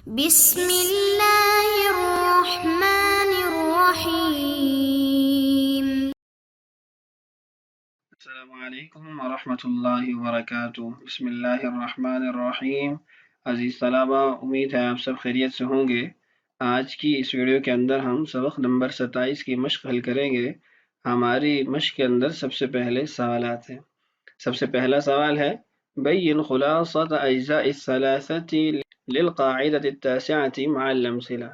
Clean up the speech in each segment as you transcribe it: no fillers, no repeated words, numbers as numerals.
بسم اللہ الرحمن الرحیم۔ السلام علیکم ورحمۃ اللہ وبرکاتہ۔ بسم اللہ الرحمن الرحیم۔ عزیز طلبہ، امید ہے آپ سب خیریت سے ہوں گے۔ آج کی اس ویڈیو کے اندر ہم سبق نمبر 27 کی مشق حل کریں گے۔ ہماری مشق کے اندر سب سے پہلے سوالات ہیں۔ سب سے پہلا سوال ہے بین خلاصۃ اجزاء الثلاثۃ للقاعدۃ التاسعۃ مع الامثلہ۔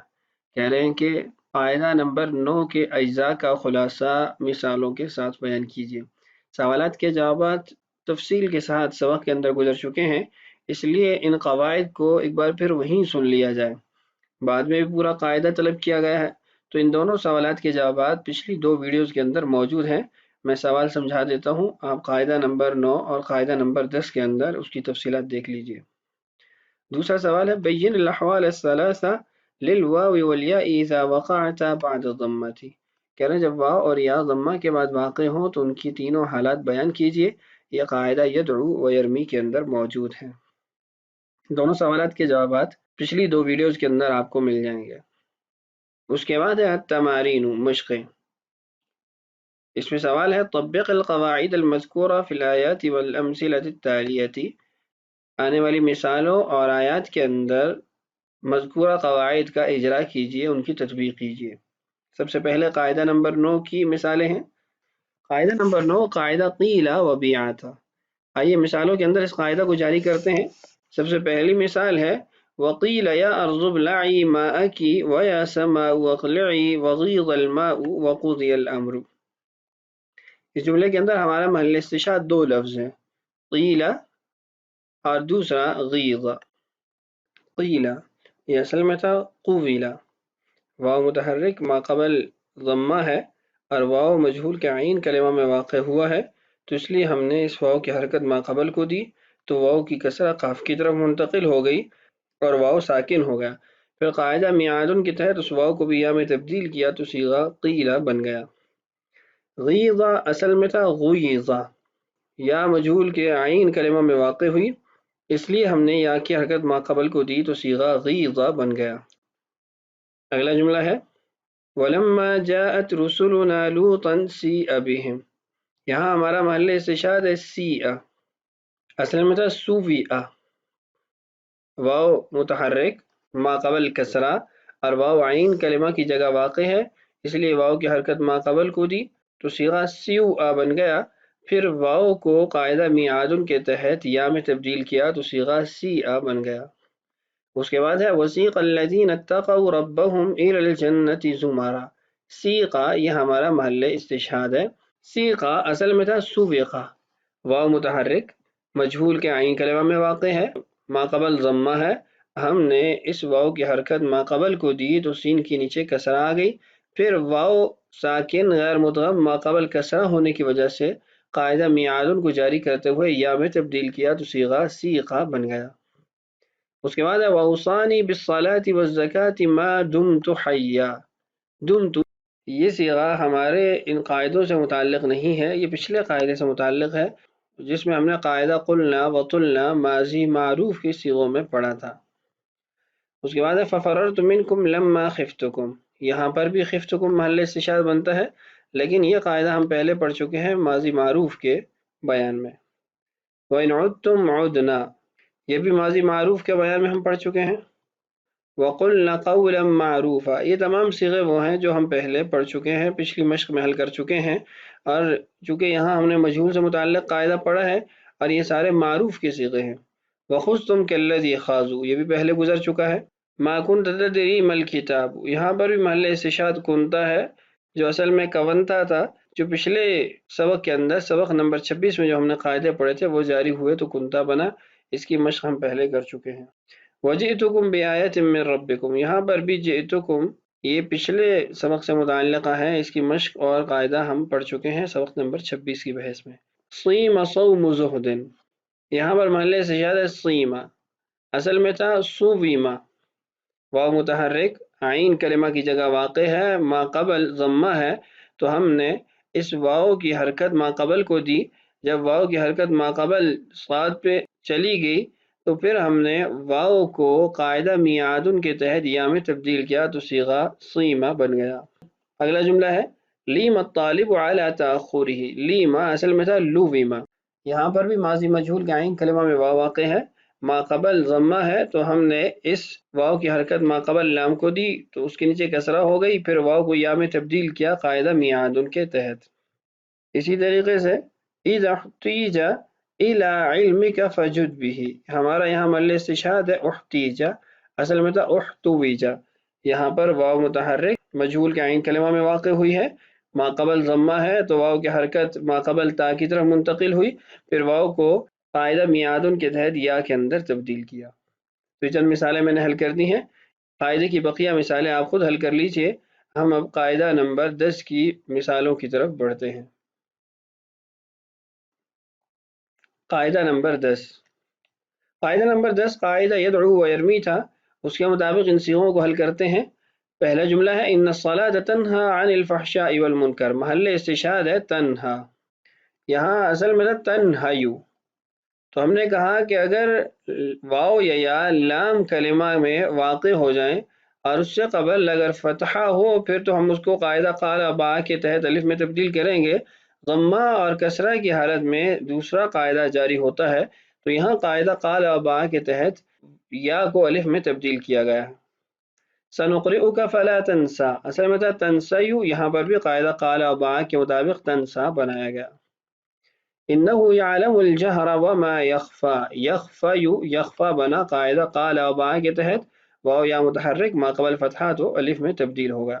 کہہ رہے ہیں کہ قاعدہ نمبر 9 کے اجزاء کا خلاصہ مثالوں کے ساتھ بیان کیجیے۔ سوالات کے جوابات تفصیل کے ساتھ سبق کے اندر گزر چکے ہیں، اس لیے ان قواعد کو ایک بار پھر وہیں سن لیا جائے۔ بعد میں بھی پورا قاعدہ طلب کیا گیا ہے، تو ان دونوں سوالات کے جوابات پچھلی 2 ویڈیوز کے اندر موجود ہیں۔ میں سوال سمجھا دیتا ہوں، آپ قاعدہ نمبر 9 اور قاعدہ نمبر 10 کے اندر اس کی تفصیلات دیکھ لیجیے۔ دوسرا سوال ہے بین الاحوال الثلاثہ للواو والیاء اذا وقعتا بعد الضمۃ۔ کہہ رہے ہیں جب واو اور یا ضمہ کے بعد واقع ہوں تو ان کی تینوں حالات بیان کیجیے۔ یہ قاعدہ یدعو و یرمی کے اندر موجود ہے۔ دونوں سوالات کے جوابات پچھلی 2 ویڈیوز کے اندر آپ کو مل جائیں گے۔ اس کے بعد ہے التمارین، مشقیں۔ اس میں سوال ہے طبق القواعد المذکورہ فی الآیات والامثلۃ التالیۃ۔ آنے والی مثالوں اور آیات کے اندر مذکورہ قواعد کا اجرا کیجیے، ان کی تطبیق کیجیے۔ سب سے پہلے قاعدہ نمبر 9 کی مثالیں ہیں۔ قاعدہ نمبر 9 قاعدہ قیل و بیعت۔ آئیے مثالوں کے اندر اس قاعدہ کو جاری کرتے ہیں۔ سب سے پہلی مثال ہے وقیل یا ارض ابلعی ماءک ویا سماء اقلعی وغیض الماء وقضی الامر۔ اس جملے کے اندر ہمارا محل استشہاد 2 لفظ ہیں، قیل اور دوسرا غیض۔ قیل یہ اصل میں تھا قویل۔ واو متحرک ما قبل ضمہ ہے اور واو مجہول کے عین کلمہ میں واقع ہوا ہے، تو اس لیے ہم نے اس واو کی حرکت ما قبل کو دی، تو واو کی کسرہ قاف کی طرف منتقل ہو گئی اور واو ساکن ہو گیا۔ پھر قاعدہ میعادن کے تحت اس واو کو بھی یا میں تبدیل کیا تو صیغہ قیلہ بن گیا۔ غیظہ اصل میں تھا غیظہ، یا مجہول کے عین کلمہ میں واقع ہوئی، اس لیے ہم نے یا کی حرکت ما قبل کو دی تو صیغہ غیظہ بن گیا۔ اگلا جملہ ہے وَلَمَّا جَاءَتْ رُسُلُنَا لُوطًا سِیءَ بِهِمْ۔ یہاں ہمارا محل استشہاد ہے سیء، اصل میں تھا سویء۔ واو متحرک ما قبل کسرہ اور واو عین کلمہ کی جگہ واقع ہے، اس لیے واو کی حرکت ما قبل کو دی تو صیغہ سیوء بن گیا۔ پھر واو کو قاعدہ میعادن کے تحت یا میں تبدیل کیا تو صیغہ سیء بن گیا۔ اس کے بعد ہے وسیق الذین اتقوا ربهم الی الجنۃ زمرا۔ سیقہ یہ ہمارا محل استشہاد ہے۔ سیقہ اصل میں تھا سویقہ، واو متحرک مجہول کے عین کلمہ میں واقع ہے، ما قبل ضمہ ہے، ہم نے اس واو کی حرکت ما قبل کو دی تو سین کے نیچے کسرہ آ گئی، پھر واو ساکن غیر مدغم ما قبل کسرہ ہونے کی وجہ سے قاعدہ میعادن کو جاری کرتے ہوئے یا میں تبدیل کیا تو صیغہ سیقہ بن گیا۔ اس کے بعد ہے وَأَوْصَانِي بِالصَّلَاةِ وَالزَّكَاةِ مَا دُمْتُ حَيًّا۔ دُمْتُ یہ صیغہ ہمارے ان قاعدوں سے متعلق نہیں ہے، یہ پچھلے قاعدے سے متعلق ہے جس میں ہم نے قاعدہ قلنا وطلنا ماضی معروف کے صیغوں میں پڑھا تھا۔ اس کے بعد ہے فَفَرَرْتُ مِنْكُمْ لَمَّا خِفْتُكُمْ۔ یہاں پر بھی خفتکم محل استشہاد بنتا ہے، لیکن یہ قاعدہ ہم پہلے پڑھ چکے ہیں ماضی معروف کے بیان میں۔ وَإِنْ عُدْتُمْ عُدْنَا، یہ بھی ماضی معروف کے بیان میں ہم پڑھ چکے ہیں۔ وَقُلْنَا قَوْلًا مَعْرُوفًا، یہ تمام صیغے وہ ہیں جو ہم پہلے پڑھ چکے ہیں، پچھلی مشق میں حل کر چکے ہیں، اور چونکہ یہاں ہم نے مجہول سے متعلق قاعدہ پڑھا ہے اور یہ سارے معروف کے صیغے ہیں۔ وَخُذْتُمْ كَالَّذِي خَاضُوا، یہ بھی پہلے گزر چکا ہے۔ مَا كُنْتَ تَدْرِي مَا الْكِتَابُ، یہاں پر بھی محل استشہاد کنتا ہے جو اصل میں کونتا تھا، جو پچھلے سبق کے اندر سبق نمبر 26 میں جو ہم نے قاعدے پڑھے تھے وہ جاری ہوئے تو کنتا بنا، اس کی مشق ہم پہلے کر چکے ہیں۔ وَجِئْتُكُمْ بِآیَةٍ مِّن رَبِّكُمْ، یہاں پر بھی جئتکم یہ پچھلے سبق سے متعلقہ ہے، اس کی مشق اور قاعدہ ہم پڑھ چکے ہیں سبق نمبر 26 کی بحث میں۔ صِیمَ صَوْمُ زُہْدٍ، یہاں پر محل استشہاد ہے صِیمَ، اصل میں تھا صُوِیمَ، واو متحرک عین کلمہ کی جگہ واقع ہے، ما قبل ضمہ ہے، تو ہم نے اس واو کی حرکت ما قبل کو دی، جب واو کی حرکت ما قبل صاد پہ چلی گئی تو پھر ہم نے واو کو قاعدہ میعادن کے تحت یا میں تبدیل کیا تو صیغہ صیمہ بن گیا۔ اگلا جملہ ہے لیم الطالب علی تاخرہ، لیما اصل میں تھا لویما، یہاں پر بھی ماضی مجہول کا عین کلمہ میں واو واقع ہے، ما قبل ضمہ ہے تو ہم نے اس واو کی حرکت ما قبل لام کو دی تو اس کے نیچے کسرہ ہو گئی، پھر واو کو یا میں تبدیل کیا قاعدہ میعادن کے تحت۔ اسی طریقے سے اذا احتیج الی علمک فجد به، ہمارا یہاں محل استشہاد ہے احتیج، اصل میں تھا احتویج، یہاں پر واو متحرک مجہول کے عین کلمہ میں واقع ہوئی ہے، ما قبل ضمہ ہے تو واو کی حرکت ما قبل تا کی طرف منتقل ہوئی، پھر واو کو قاعدہ میعادن کے تحت یا کے اندر تبدیل کیا۔ تو چند مثالیں میں نے حل کر دی ہیں، قاعدے کی بقیہ مثالیں آپ خود حل کر لیجئے۔ ہم اب قاعدہ نمبر 10 کی مثالوں کی طرف بڑھتے ہیں۔ قاعدہ نمبر 10، قاعدہ نمبر 10 قاعدہ یدعو و یرمی تھا، اس کے مطابق ان صیغوں کو حل کرتے ہیں۔ پہلا جملہ ہے ان الصلاۃ تنہا عن الفحشاء والمنکر، محل استشہاد ہے تنہا، یہاں اصل میں تنہیو، تو ہم نے کہا کہ اگر واو یا لام کلمہ میں واقع ہو جائیں اور اس سے قبل اگر فتحہ ہو پھر تو ہم اس کو قاعدہ قال با کے تحت الف میں تبدیل کریں گے، ضمہ اور کسرہ کی حالت میں دوسرا قاعدہ جاری ہوتا ہے، تو یہاں قاعدہ قال با کے تحت یا کو الف میں تبدیل کیا گیا ہے۔ سنقرئک فلا تنسا، اصل میں تھا تنسیو، یہاں پر بھی قاعدہ قال با کے مطابق تنسا بنایا گیا۔ انہ یعلم الجہر وما یخفا، یخفا بنا قاعدہ قال با کے تحت، واو یا متحرک ما قبل فتحہ تو الف میں تبدیل ہوگا۔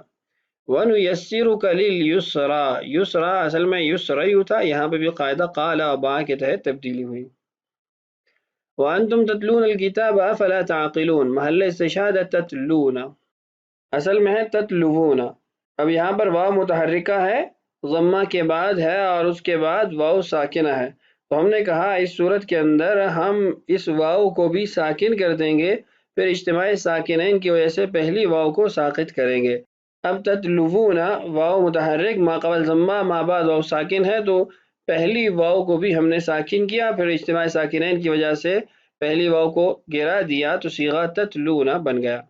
وَنُيَسِّرُكَ لِلْيُسْرَى، یسرا اصل میں یسریو تھا، یہاں پہ بھی قاعدہ قال با کے تحت تبدیلی ہوئی۔ وَأَنْتُمْ تَتْلُونَ الْكِتَابَ أَفَلَا تَعْقِلُونَ، محل استشہاد تتلون، اصل میں ہے تتلون، اب یہاں پر واو متحرکہ ہے، ضمہ کے بعد ہے اور اس کے بعد واو ساکنہ ہے، تو ہم نے کہا اس صورت کے اندر ہم اس واو کو بھی ساکن کر دیں گے، پھر اجتماع ساکنین کی وجہ سے پہلی واو کو ساقط کریں گے۔ اب تتلون واو متحرک ما قبل ضمہ ما بعد واو ساکن ہے، تو پہلی واو کو بھی ہم نے ساکن کیا، پھر اجتماع ساکنین کی وجہ سے پہلی واو کو گرا دیا تو صیغہ تتلون بن گیا۔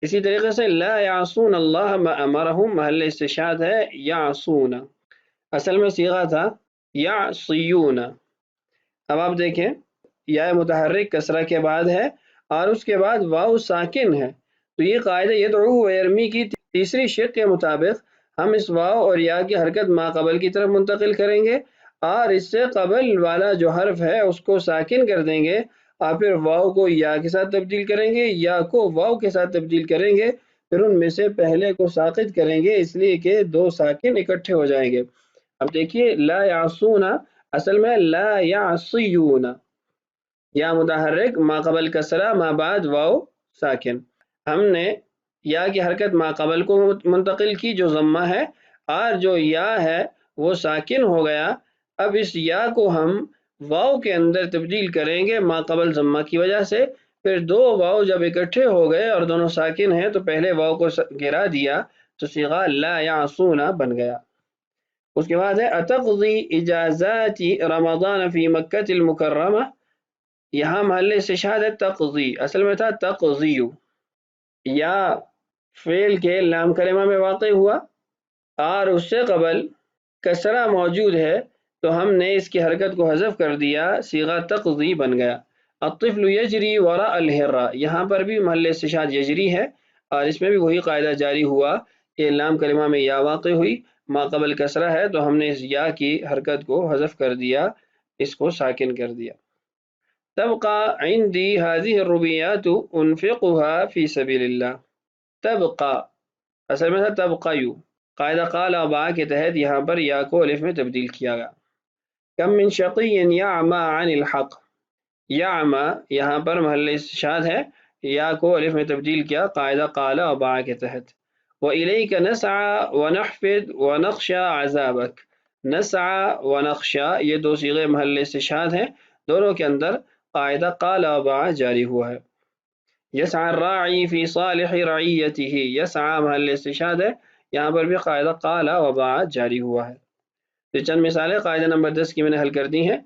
اسی طریقے سے لا یعصون اللہ ما امرہم، محل استشہاد ہے یعصون، اصل میں صیغہ تھا یعصیون۔ اب آپ دیکھیں یا متحرک کسرہ کے بعد ہے اور اس کے بعد واو ساکن ہے، تو یہ قاعدہ یدعو و یرمی کی تیسری شق کے مطابق ہم اس واو اور یا کی حرکت ما قبل کی طرف منتقل کریں گے اور اس سے قبل والا جو حرف ہے اس کو ساکن کر دیں گے اور پھر واو کو یا کے ساتھ تبدیل کریں گے، یا کو واو کے ساتھ تبدیل کریں گے، پھر ان میں سے پہلے کو ساقط کریں گے، اس لیے کہ دو ساکن اکٹھے ہو جائیں گے۔ اب دیکھیے لا یعصون اصل میں لا یعصیون، یا متحرک ما قبل کسرہ ما بعد واو ساکن، ہم نے یا کی حرکت ما قبل کو منتقل کی جو ضمہ ہے اور جو یا ہے وہ ساکن ہو گیا، اب اس یا کو ہم واو کے اندر تبدیل کریں گے ما قبل ضمہ کی وجہ سے، پھر دو واو جب اکٹھے ہو گئے اور دونوں ساکن ہیں تو پہلے واو کو گرا دیا تو صیغہ لا یعصون بن گیا۔ اس کے بعد ہے اتقضی اجازات رمضان فی مکہ المکرمہ، یہاں محل استشہاد ہے تقضی، اصل میں تھا تقضیو، یا فعل کے لام کلمہ میں واقع ہوا اور اس سے قبل کسرہ موجود ہے تو ہم نے اس کی حرکت کو حذف کر دیا، صیغہ تقضی بن گیا۔ الطفل یجری وراء الحرہ، یہاں پر بھی محل استشہاد یجری ہے اور اس میں بھی وہی قاعدہ جاری ہوا کہ لام کلمہ میں یا واقع ہوئی، ما قبل کسرہ ہے تو ہم نے اس یا کی حرکت کو حذف کر دیا، اس کو ساکن کر دیا۔ تبقى عندي هذه الربيات انفقها في سبيل الله، تبقى اصل میں تھا تبقیو، قاعدہ قال با کے تحت یہاں پر یا کو الف میں تبدیل کیا گیا۔ کم من شقی یعمی عن الحق، یعمی یہاں پر محل استشہاد ہے، یا کو الف میں تبدیل کیا قاعدہ قال با کے تحت۔ وإلیک نسعى ونحفظ ونخشى عذابک، نسعى ونخشى یہ دو صیغے محل استشہاد ہیں، دونوں کے اندر قاعدہ قال با جاری ہوا ہے۔ یسعى الراعی فی صالح رعیتہ، یسعى محل استشہاد ہے، یہاں پر بھی قاعدہ قال و با جاری ہوا ہے۔ تو چند مثالیں قاعدہ نمبر 10 کی میں نے حل کر دی ہیں۔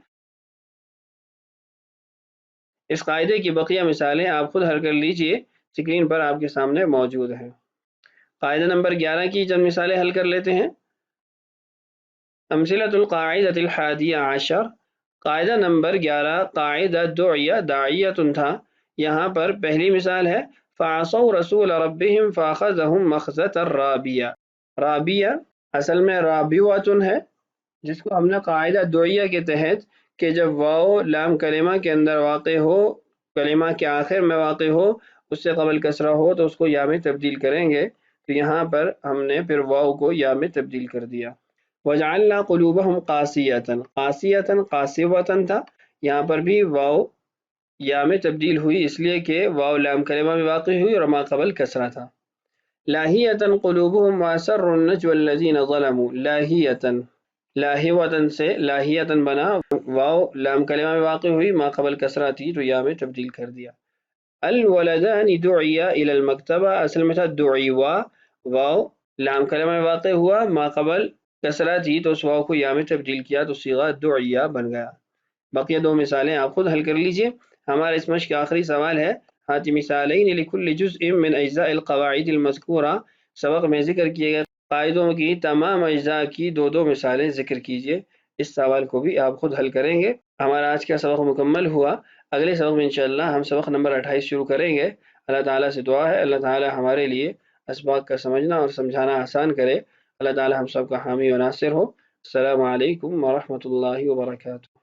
اس قاعدے کی بقیہ مثالیں آپ خود حل کر لیجئے، اسکرین پر آپ کے سامنے موجود ہیں۔ قاعدہ نمبر 11 کی چند مثالیں حل کر لیتے ہیں۔ امثلۃ القاعدۃ الحادیہ عشر، قاعدہ نمبر 11 قاعدہ دعیہ داعیۃ تھا، یہاں پر پہلی مثال ہے فعصوا رسول ربهم فاخذهم مخزة الرابیہ۔ رابیہ اصل میں رابیوۃ ہے، جس کو ہم نے قاعدہ دعیہ کے تحت کہ جب واو لام کلمہ کے اندر واقع ہو، کلمہ کے آخر میں واقع ہو، اس سے قبل کسرہ ہو تو اس کو یا میں تبدیل کریں گے، تو یہاں پر ہم نے پھر واو کو یا میں تبدیل کر دیا۔ وجعلنا قلوبهم قاسیۃ، قاسیۃ قاسیۃ تھا، یہاں پر بھی واو یا میں تبدیل ہوئی اس لیے کہ واو لام کلمہ میں واقع ہوئی اور ما قبل کسرہ تھا۔ لاہیۃ قلوبهم واسروا النجوى الذین ظلموا، لاہیۃ لاہیۃ سے لاہیۃ بنا، واو لام کلمہ میں واقع ہوئی، ما قبل کسرہ تھی تو یا میں تبدیل کر دیا۔ الولدان دعیا الی المکتبہ، اصل میں تھا دعیوا، واو لام کلمہ میں واقع ہوا، ما قبل کسرہ تھی تو اس واو کو یا میں تبدیل کیا تو صیغہ دعیا بن گیا۔ بقیہ دو مثالیں آپ خود حل کر لیجئے۔ ہمارے اس مشق کا آخری سوال ہے ہات مثالین لکل جزء من اجزاء القواعد المذکورہ، سبق میں ذکر کیے گئے قاعدوں کی تمام اجزاء کی دو دو مثالیں ذکر کیجئے۔ اس سوال کو بھی آپ خود حل کریں گے۔ ہمارا آج کا سبق مکمل ہوا، اگلے سبق میں انشاءاللہ ہم سبق نمبر 28 شروع کریں گے۔ اللہ تعالیٰ سے دعا ہے اللہ تعالیٰ ہمارے لیے اسباق کا سمجھنا اور سمجھانا آسان کرے۔ اللہ تعالیٰ ہم سب کا حامی و ناصر ہو۔ السلام علیکم ورحمۃ اللہ وبرکاتہ۔